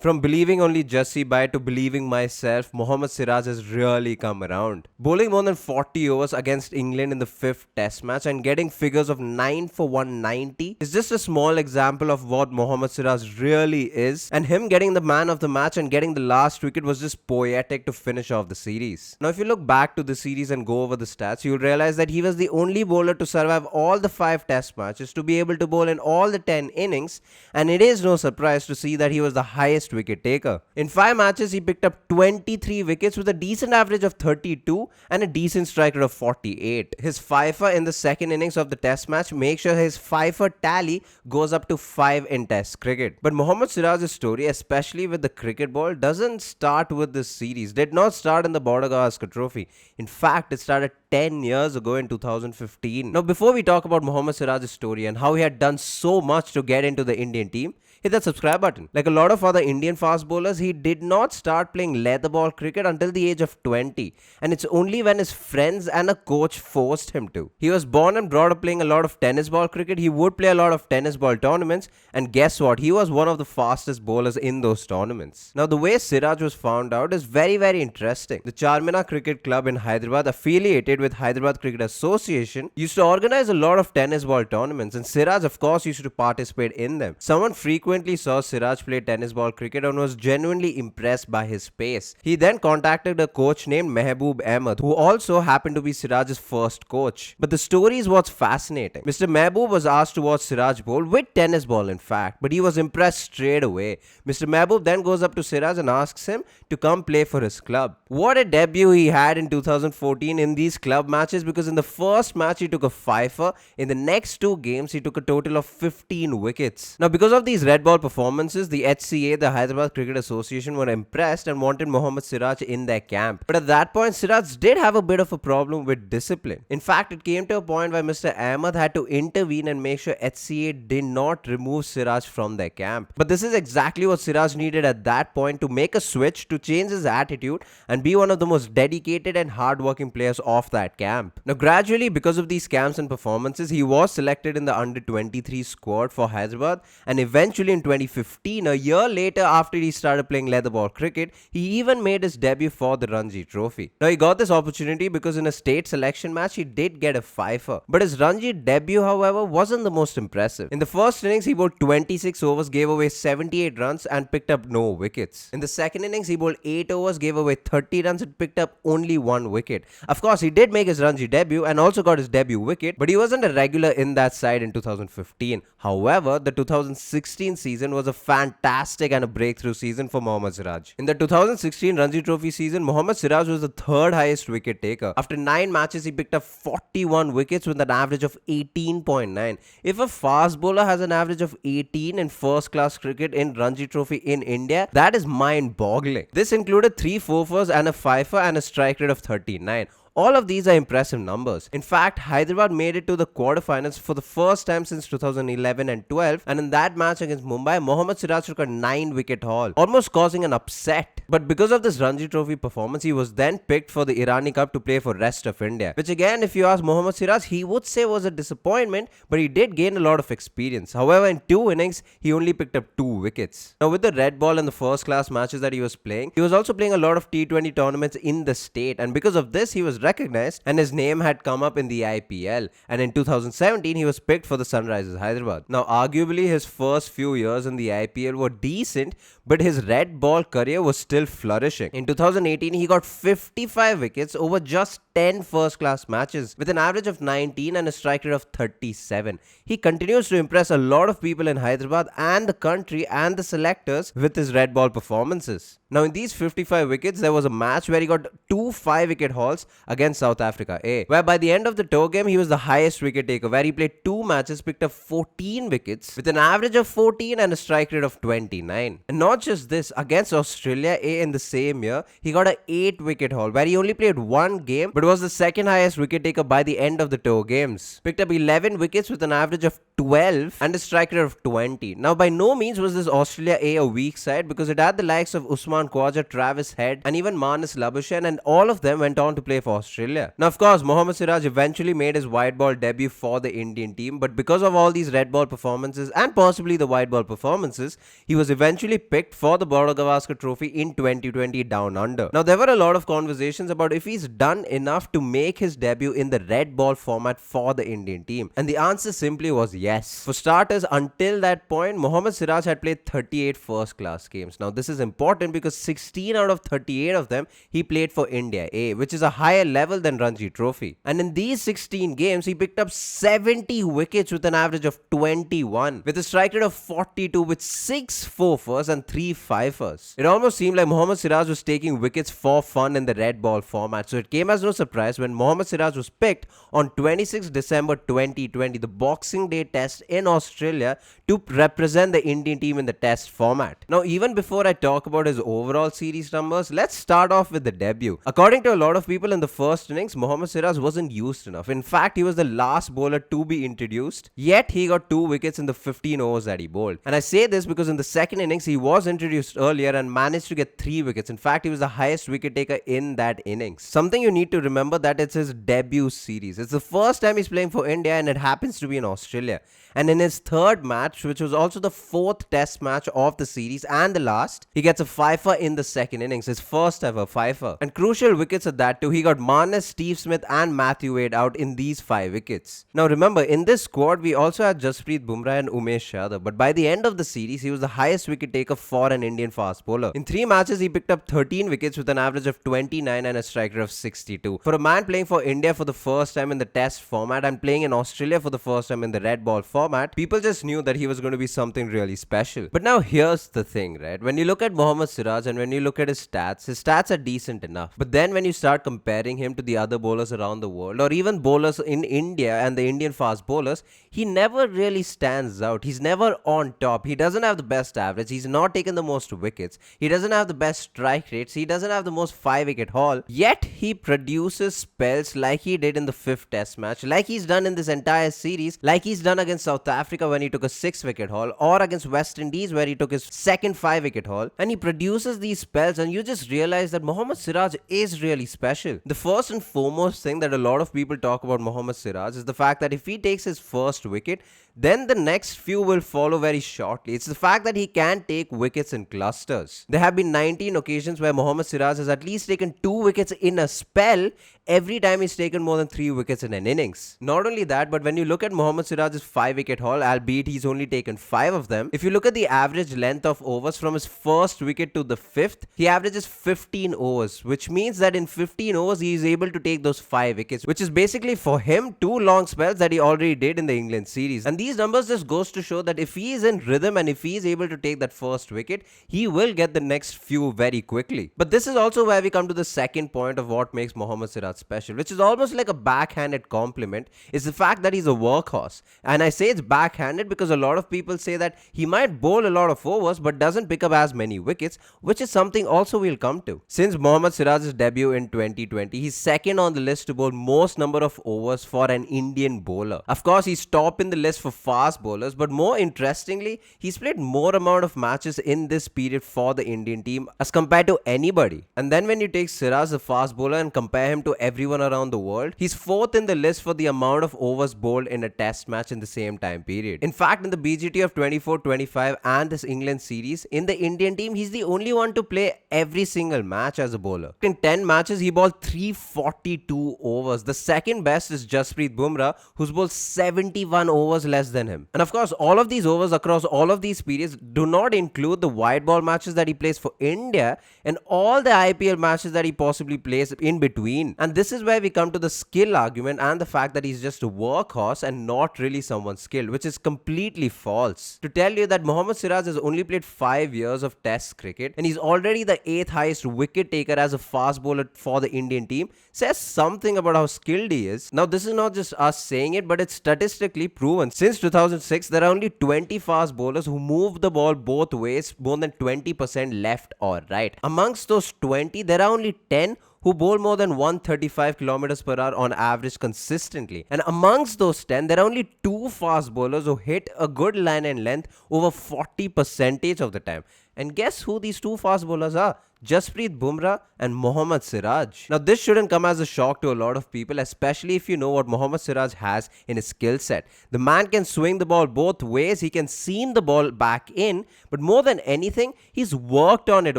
From believing only Jussie Bai to believing myself, Mohammed Siraj has really come around. Bowling more than 40 overs against England in the 5th test match and getting figures of 9 for 190 is just a small example of what Mohammed Siraj really is, and him getting the man of the match and getting the last wicket was just poetic to finish off the series. Now if you look back to the series and go over the stats, you'll realize that he was the only bowler to survive all the 5 test matches, to be able to bowl in all the 10 innings, and it is no surprise to see that he was the highest wicket taker. In 5 matches, he picked up 23 wickets with a decent average of 32 and a decent strike rate of 48. His fifer in the second innings of the test match makes sure his fifer tally goes up to 5 in test cricket. But Mohammed Siraj's story, especially with the cricket ball, doesn't start with this series. Did not start in the Border Gavaskar Trophy. In fact, it started 10 years ago in 2015. Now, before we talk about Mohammed Siraj's story and how he had done so much to get into the Indian team, hit that subscribe button. Like a lot of other Indian fast bowlers, he did not start playing leather ball cricket until the age of 20, and it's only when his friends and a coach forced him to. He was born and brought up playing a lot of tennis ball cricket. He would play a lot of tennis ball tournaments, and guess what? He was one of the fastest bowlers in those tournaments. Now, the way Siraj was found out is very, very interesting. The Charminar Cricket Club in Hyderabad, affiliated with Hyderabad Cricket Association, used to organize a lot of tennis ball tournaments, and Siraj, of course, used to participate in them. Someone frequently saw Siraj play tennis ball cricket and was genuinely impressed by his pace. He then contacted a coach named Mehboob Ahmed, who also happened to be Siraj's first coach. But the story is what's fascinating. Mr. Mehboob was asked to watch Siraj bowl, with tennis ball in fact, but he was impressed straight away. Mr. Mehboob then goes up to Siraj and asks him to come play for his club. What a debut he had in 2014 in these club matches, because in the first match he took a fifer, in the next 2 games he took a total of 15 wickets. Now, because of these red ball performances, the HCA, the Hyderabad Cricket Association, were impressed and wanted Mohammed Siraj in their camp. But at that point, Siraj did have a bit of a problem with discipline. In fact, it came to a point where Mr. Ahmed had to intervene and make sure HCA did not remove Siraj from their camp. But this is exactly what Siraj needed at that point to make a switch, to change his attitude and be one of the most dedicated and hardworking players of that camp. Now, gradually, because of these camps and performances, he was selected in the under-23 squad for Hyderabad, and eventually in 2015, a year later after he started playing leather ball cricket, he even made his debut for the Ranji Trophy. Now, he got this opportunity because in a state selection match, he did get a fifer. But his Ranji debut, however, wasn't the most impressive. In the first innings, he bowled 26 overs, gave away 78 runs and picked up no wickets. In the second innings, he bowled 8 overs, gave away 30 runs and picked up only 1 wicket. Of course, he did make his Ranji debut and also got his debut wicket, but he wasn't a regular in that side in 2015. However, the 2016 season was a fantastic and a breakthrough season for Mohammed Siraj. In the 2016 Ranji Trophy season, Mohammed Siraj was the 3rd highest wicket taker. After 9 matches, he picked up 41 wickets with an average of 18.9. If a fast bowler has an average of 18 in first class cricket in Ranji Trophy in India, that is mind-boggling. This included 3 fours and a fifer and a strike rate of 39. All of these are impressive numbers. In fact, Hyderabad made it to the quarterfinals for the first time since 2011 and 12, and in that match against Mumbai, Mohammed Siraj took a 9-wicket haul, almost causing an upset. But because of this Ranji Trophy performance, he was then picked for the Irani Cup to play for rest of India, which again, if you ask Mohammed Siraj, he would say was a disappointment, but he did gain a lot of experience. However, in 2 innings, he only picked up 2 wickets. Now, with the red ball and the first class matches that he was playing, he was also playing a lot of T20 tournaments in the state, and because of this, he was recognized and his name had come up in the IPL, and in 2017 he was picked for the Sunrisers Hyderabad. Now, arguably his first few years in the IPL were decent, but his red ball career was still flourishing. In 2018 he got 55 wickets over just 10 first class matches with an average of 19 and a strike rate of 37. He continues to impress a lot of people in Hyderabad and the country and the selectors with his red ball performances. Now, in these 55 wickets, there was a match where he got 2 5-wicket hauls against South Africa A, where by the end of the tour game, he was the highest wicket taker, where he played 2 matches, picked up 14 wickets with an average of 14 and a strike rate of 29. And not just this, against Australia A in the same year, he got an 8-wicket haul, where he only played 1 game, but was the second highest wicket taker by the end of the tour games. Picked up 11 wickets with an average of 12 and a strike rate of 20. Now, by no means was this Australia A weak side, because it had the likes of Usman Khawaja, Travis Head and even Marnus Labuschagne, and all of them went on to play for Australia. Now, of course, Mohammed Siraj eventually made his white ball debut for the Indian team, but because of all these red ball performances and possibly the white ball performances, he was eventually picked for the Border Gavaskar Trophy in 2020 Down Under. Now, there were a lot of conversations about if he's done enough to make his debut in the red ball format for the Indian team, and the answer simply was yes. For starters, until that point, Mohammed Siraj had played 38 first-class games. Now, this is important because 16 out of 38 of them he played for India A, which is a higher level than Ranji Trophy. And in these 16 games, he picked up 70 wickets with an average of 21, with a strike rate of 42 with 6 four-fers and 3 fifers. It almost seemed like Mohammed Siraj was taking wickets for fun in the red ball format, so it came as no surprise when Mohammed Siraj was picked on 26 December 2020, the Boxing Day Test in Australia, to represent the Indian team in the Test format. Now, even before I talk about his overall series numbers, let's start off with the debut. According to a lot of people in the first innings, Mohammed Siraj wasn't used enough. In fact, he was the last bowler to be introduced, yet he got 2 wickets in the 15 overs that he bowled. And I say this because in the second innings, he was introduced earlier and managed to get 3 wickets. In fact, he was the highest wicket taker in that innings. Something you need to remember that it's his debut series. It's the first time he's playing for India and it happens to be in Australia. And in his third match, which was also the 4th test match of the series and the last, he gets a fifer in the second innings, his first ever fifer. And crucial wickets at that too. He got Marnus, Steve Smith and Matthew Wade out in these 5 wickets. Now remember, in this squad, we also had Jasprit Bumrah and Umesh Yadav. But by the end of the series, he was the highest wicket taker for an Indian fast bowler. In 3 matches, he picked up 13 wickets with an average of 29 and a strike rate of 62. For a man playing for India for the first time in the test format and playing in Australia for the first time in the red ball format, people just knew that he was going to be something really special. But now here's the thing, right? When you look at Mohammed Siraj and when you look at his stats are decent enough. But then when you start comparing him to the other bowlers around the world or even bowlers in India and the Indian fast bowlers, he never really stands out. He's never on top. He doesn't have the best average. He's not taken the most wickets. He doesn't have the best strike rates. He doesn't have the most 5-wicket haul. Yet he produces spells like he did in the 5th test match, like he's done in this entire series, like he's done against South Africa when he took a 6-wicket haul, or against West Indies where he took his second 5-wicket haul, and he produces these spells and you just realize that Mohammed Siraj is really special. The first and foremost thing that a lot of people talk about Mohammed Siraj is the fact that if he takes his first wicket, then the next few will follow very shortly. It's the fact that he can take wickets in clusters. There have been 19 occasions where Mohammed Siraj has at least taken 2 wickets in a spell every time he's taken more than 3 wickets in an innings. Not only that, but when you look at Mohammed Siraj's 5-wicket haul, albeit he's only taken 5 of them, if you look at the average length of overs from his first wicket to the 5th, he averages 15 overs, which means that in 15 overs he is able to take those 5 wickets, which is basically for him 2 long spells that he already did in the England series. And these numbers just goes to show that if he is in rhythm and if he is able to take that first wicket, he will get the next few very quickly. But this is also where we come to the second point of what makes Mohammed Siraj special, which is almost like a backhanded compliment, is the fact that he's a workhorse. And I say it's backhanded because a lot of people say that he might bowl a lot of overs but doesn't pick up as many wickets, which is something also we'll come to. Since Mohammed Siraj's debut in 2020, he's second on the list to bowl most number of overs for an Indian bowler. Of course, he's top in the list for fast bowlers, but more interestingly, he's played more amount of matches in this period for the Indian team as compared to anybody. And then when you take Siraj, the fast bowler, and compare him to everyone around the world, he's 4th in the list for the amount of overs bowled in a test match in the same time period. In fact, in the BGT of 24-25 and this England series, in the Indian team, he's the only one to play every single match as a bowler. In 10 matches, he bowled 342 overs. The second best is Jasprit Bumrah, who's bowled 71 overs less than him. And of course, all of these overs across all of these periods do not include the white ball matches that he plays for India and all the IPL matches that he possibly plays in between. And this is where we come to the skill argument and the fact that he's just a workhorse and not really someone skilled, which is completely false. To tell you that Mohammed Siraj has only played 5 years of test cricket and he's already the 8th highest wicket taker as a fast bowler for the Indian team says something about how skilled he is. Now, this is not just us saying it, but it's statistically proven. Since 2006, there are only 20 fast bowlers who move the ball both ways more than 20% left or right. Amongst those 20, there are only 10 who bowl more than 135 kilometers per hour on average consistently. And amongst those 10, there are only 2 fast bowlers who hit a good line and length over 40% of the time. And guess who these two fast bowlers are? Jasprit Bumrah and Mohammed Siraj. Now this shouldn't come as a shock to a lot of people, especially if you know what Mohammed Siraj has in his skill set. The man can swing the ball both ways, he can seam the ball back in, but more than anything, he's worked on it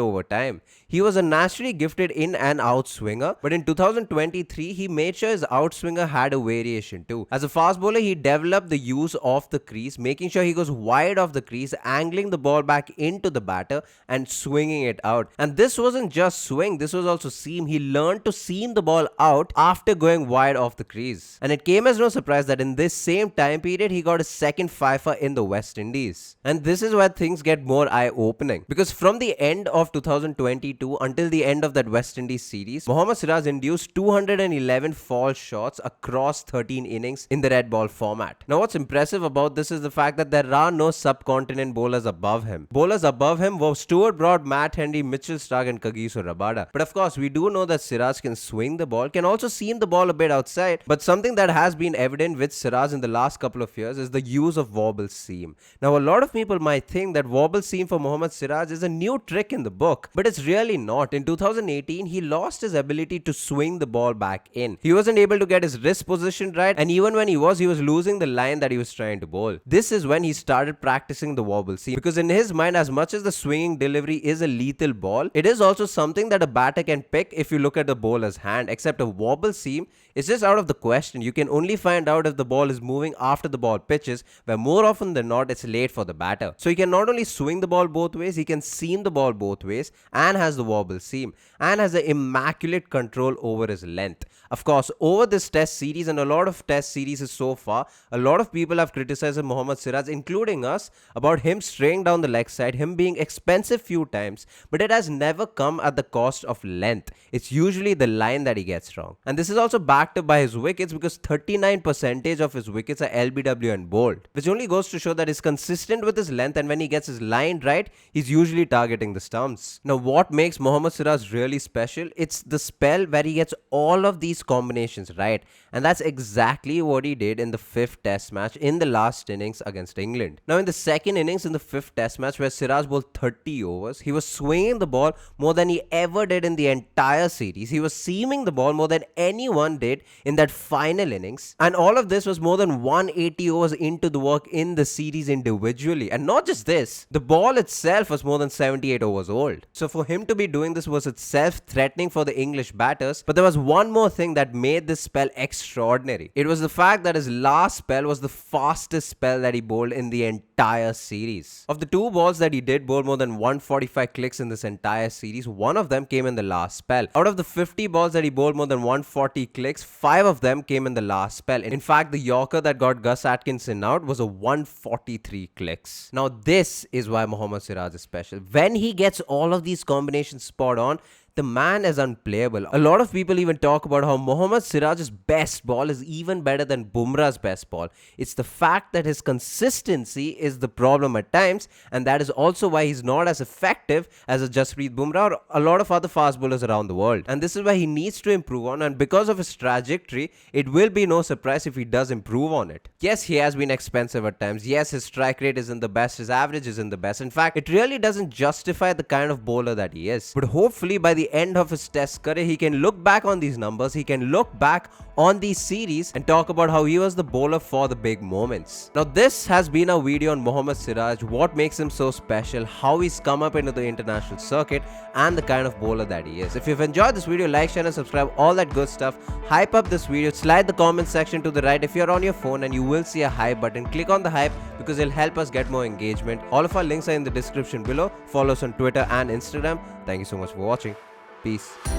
over time. He was a naturally gifted in and out swinger, but in 2023, he made sure his out swinger had a variation too. As a fast bowler, he developed the use of the crease, making sure he goes wide of the crease, angling the ball back into the batter and swinging it out. And this wasn't just swing, this was also seam. He learned to seam the ball out after going wide of the crease. And it came as no surprise that in this same time period, he got a second fifer in the West Indies. And this is where things get more eye-opening, because from the end of 2022 until the end of that West Indies series, Mohammed Siraj induced 211 fall shots across 13 innings in the red ball format. Now what's impressive about this is the fact that there are no subcontinent bowlers above him. Bowlers above him were Stuart Broad, Matt Henry, Mitchell Starc and Kagiso Rabada. But of course, we do know that Siraj can swing the ball, can also seam the ball a bit outside, but something that has been evident with Siraj in the last couple of years is the use of wobble seam. Now a lot of people might think that wobble seam for Mohammed Siraj is a new trick in the book, but it's really not. In 2018, he lost his ability to swing the ball back in. He wasn't able to get his wrist position right, and even when he was losing the line that he was trying to bowl. This is when he started practicing the wobble seam, because in his mind, as much as the swinging delivery is a lethal ball, it is also something that a batter can pick if you look at the bowler's hand, except a wobble seam is just out of the question. You can only find out if the ball is moving after the ball pitches, where more often than not, it's late for the batter. So he can not only swing the ball both ways, he can seam the ball both ways, and has the wobble seam, and has an immaculate control over his length. Of course, over this test series and a lot of test series so far, a lot of people have criticized Mohammed Siraj, including us, about him straying down the leg side, him being expensive few times, but it has never come at the cost of length. It's usually the line that he gets wrong. And this is also backed up by his wickets, because 39% of his wickets are LBW and bowled, which only goes to show that he's consistent with his length, and when he gets his line right, he's usually targeting the stumps. Now what makes Mohammed Siraj really special? It's the spell where he gets all of these combinations right, and that's exactly what he did in the 5th test match in the last innings against England. Now in the 2nd innings in the 5th test match, where Siraj bowled 30 overs, he was swinging the ball more than he ever did in the entire series. He was seaming the ball more than anyone did in that final innings, and all of this was more than 180 overs into the work in the series individually. And not just this, the ball itself was more than 78 overs old. So for him to be doing this was itself threatening for the English batters. But there was one more thing that made this spell extraordinary. It was the fact that his last spell was the fastest spell that he bowled in the entire series. Of the 2 balls that he did bowl more than 145 clicks in this entire series, one of them came in the last spell. Out of the 50 balls that he bowled more than 140 clicks, 5 of them came in the last spell. In fact, the Yorker that got Gus Atkinson out was a 143 clicks. Now this is why Mohammed Siraj is special. When he gets all of these combinations spot on, the man is unplayable. A lot of people even talk about how Mohammed Siraj's best ball is even better than Bumrah's best ball. It's the fact that his consistency is the problem at times, and that is also why he's not as effective as a Jasprit Bumrah or a lot of other fast bowlers around the world. And this is why he needs to improve on, and because of his trajectory, it will be no surprise if he does improve on it. Yes, he has been expensive at times. Yes, his strike rate isn't the best, his average isn't the best. In fact, it really doesn't justify the kind of bowler that he is. But hopefully by the end of his test career, he can look back on these numbers, he can look back on these series and talk about how he was the bowler for the big moments. Now this has been a video on Mohammed Siraj, what makes him so special, how he's come up into the international circuit, and the kind of bowler that he is. If you've enjoyed this video, like, share and subscribe, all that good stuff. Hype up this video, slide the comment section to the right if you're on your phone, and you will see a hype button. Click on the hype because it'll help us get more engagement. All of our links are in the description below. Follow us on Twitter and Instagram. Thank you so much for watching. Peace.